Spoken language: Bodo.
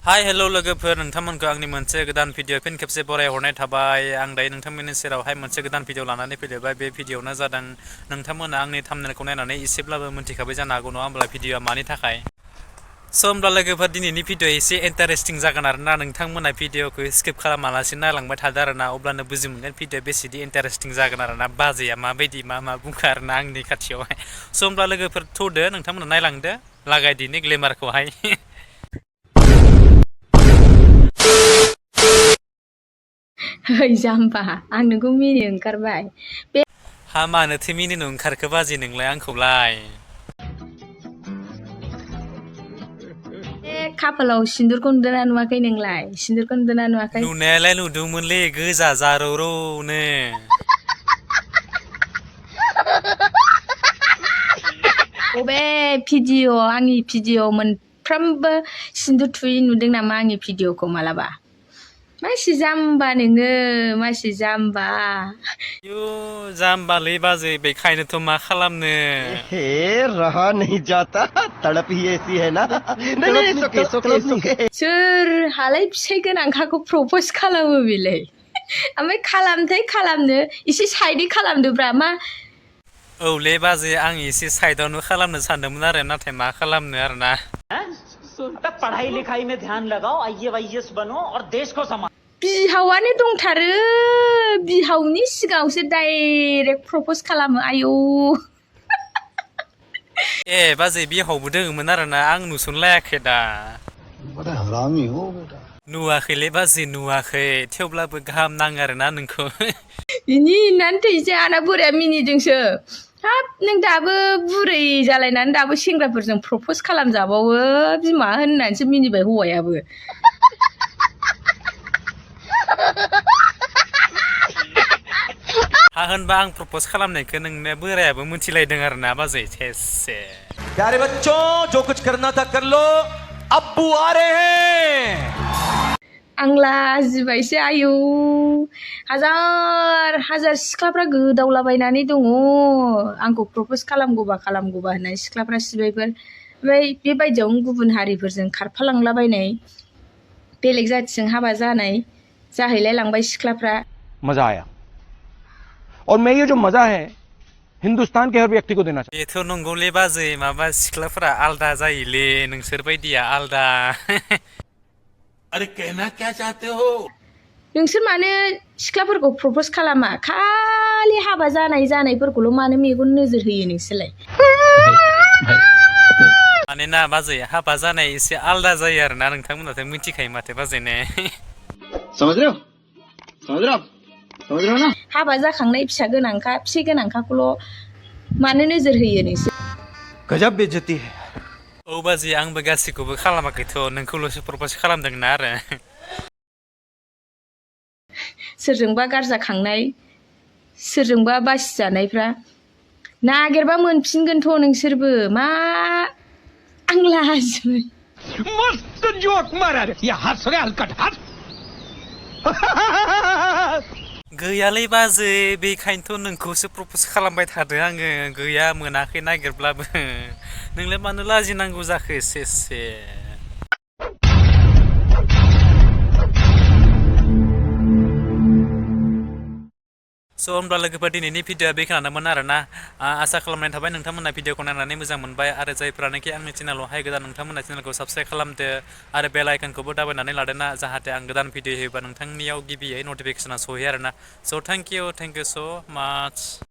हाय हेलो लोगोफोर नोंथांमोनखौ आंनि मोनसे गोदान भिडिअ फिन खेबसे बरायहरनाय थाबाय आं दायो नोंथांमोननि सेरावहाय मोनसे गोदान भिडिअ लानानै फैलायबाय बे भिडिअआनो जादों नोंथांमोना आंनि थाम्बनेलखौ नायनानै एसेब्लाबो मिन्थिखाबाय जानो हागौ नङा होमब्ला भिडिअआ मानि थाखाय स' होमब्ला लोगोफोर दिनैनि भिडिअ एसे इन्टारेस्टिं जागोन आरोना नोंथांमोना भिडिअखौ स्किप खालामालासिनो नायलांबाय थादो आरोना अब्लानो बुजि मोनगोन भिडिअ बेसेदि इन्टारेस्टिं जागोन आरोना बाजैया माबायदि मा बुंखो आरोना आंनि खाथियावहाय स' होमब्ला लोगोफोर थौदो नोंथांमोना नायलांदो लागायदिनि ग्लेमारखौहाय Hei जाम्बा आं नोंखौ मिनि ओंखारबाय बे हा मानोथो मिनिनो ओंखारखो बाजै नोंलाय आंखौलाय खाफालाव सिन्दुरखौ नुदोंना नुवाखै नोंलाय सिन्दुरखौ नुदोंना नुवाखै नुनायालाय नुदोंमोनलै गोजा जारौरौनो बबे भिडिअ आंनि भिडिअ मोनफ्रोमबो सिन्दुर थुयै नुदों नामा आंनि भिडिअखौ मालाबा मासि जाम्बा नोङो मासि जाम्बा यो जाम्बालै बाजै बेखायनोथ' मा खालामनो हे रहा नहीं जाता तड़प ही ऐसी है ना नहीं सोके सोरहालाय फिसाइ गोनांखाखौ प्रप'ज खालामो बेलाय ओमफ्राय खालामथाय खालामनो एसे साइडै खालामदोब्रा मा औले बाजै आं एसे साइडआवनो खालामनो सानदोंमोन आरो नाथाय मा खालामनो आरोना पढ़ाई लिखाई में ध्यान लगाओ आईएएस बनो और देश को संभालो बिहावानो दंथारो बिहावनि सिगाङावसो डाइरेक्ट प्रप'ज खालामो आयौ ए बाजै बिहावबो दोङोमोन आरोना आं नुसनलायाखै दा नुवाखैलै बाजै नुवाखै थेवब्लाबो गाहाम नाङो आरोना नोंखौ बिनि होननानै थैसै आंना बोराया मिनिदोंसो हाब नों दाबो बुरै जालायनानै दाबो सेंग्राफोरजों प्रप'ज खालामजाबावो बिमा होननानैसो मिनिबाय हौवायाबो हा होनबा आं प्रप'ज खालामनायखौ नोंनो बोरायाबो मिथिलायदों आरोना बाजै सेसे प्यारे बच्चों जो कुछ करना था कर लो अब्बू आ रहे हैं आं लाजिबायसो आयौ हाजार हाजार सिख्लाफ्रा गोदावलाबायनानै दङ आंखौ प्रप'ज खालामगौबा होननानै सिख्लाफ्रा सिबायफोर ओमफ्राय बेबायदियावनो गुबुन हारिफोरजों खारफालांलाबायनाय बेलेग जाथिजों हाबा जानाय जाहैलाय लांबाय सिख्लाफ्रा मजा आया और मैं ये जो मजा है हिंदुस्तान के हर व्यक्ति को देना चाहिए बेथ' नंगौलै बाजै माबा सिख्लाफोरा आलदा जायोलै नोंसोर बायदिया आलदा अरे कहना क्या चाहते हो नोंसोर मानो सिख्लाफोरखौ प्रप'ज खालामा खालि हाबा जानायफोरखौल' मानो मेगन नोजोर होयो नोंसोरलाय मानोना बाजै हाबा जानाय एसे आलदा जायो आरोना नोंथांमोनाथ' मिथिखायो माथो बाजै ने समझ रहे हो ना हाबा जाखांनाय फिसा गोनांखाखौल' मानो नोजोर होयो नोंसोर गजब बेइज्जती है औ बाजै आंबो गासैखौबो खालामाखैथ' नोंखौल'सो प्रप'ज खालामदोंना आरो सोरजोंबा गारजाखांनाय सोरजोंबा बासिजानायफ्रा नागिरबा मोनफिनगोनथ' नोंसोरबो मा आं लाजिबाय मस्त जोक मारा रे या हंस रे हलकट हंस गैयालै बाजै बेखायनोथ' नोंखौसो प्रप'ज खालामबाय थादों आङो गैया मोनाखै नागिरब्लाबो नोंलाय मानो लाजिनांगौ जाखो एसे स' होमब्ला लोगोफोर दिनैनि भिडिअआ बेखिनियानोमोन आरोना आसा खालामनाय थाबाय नोंथांमोना भिडिअखौ नायनानै मोजां मोनबाय आरो जायफ्रानोखि आंनि चेनेलावहाय गोदान नोंथांमोना चेनेलखौ साबस्क्राइब खालामदो आरो बेल आइकनखौबो दाबायनानै लादोना जाहाथे आं गोदान भिडिअ होयोबा नोंथांनियाव गिबियै नटिफिकेसना सहैयो आरोना स' थेंक इउ स' माच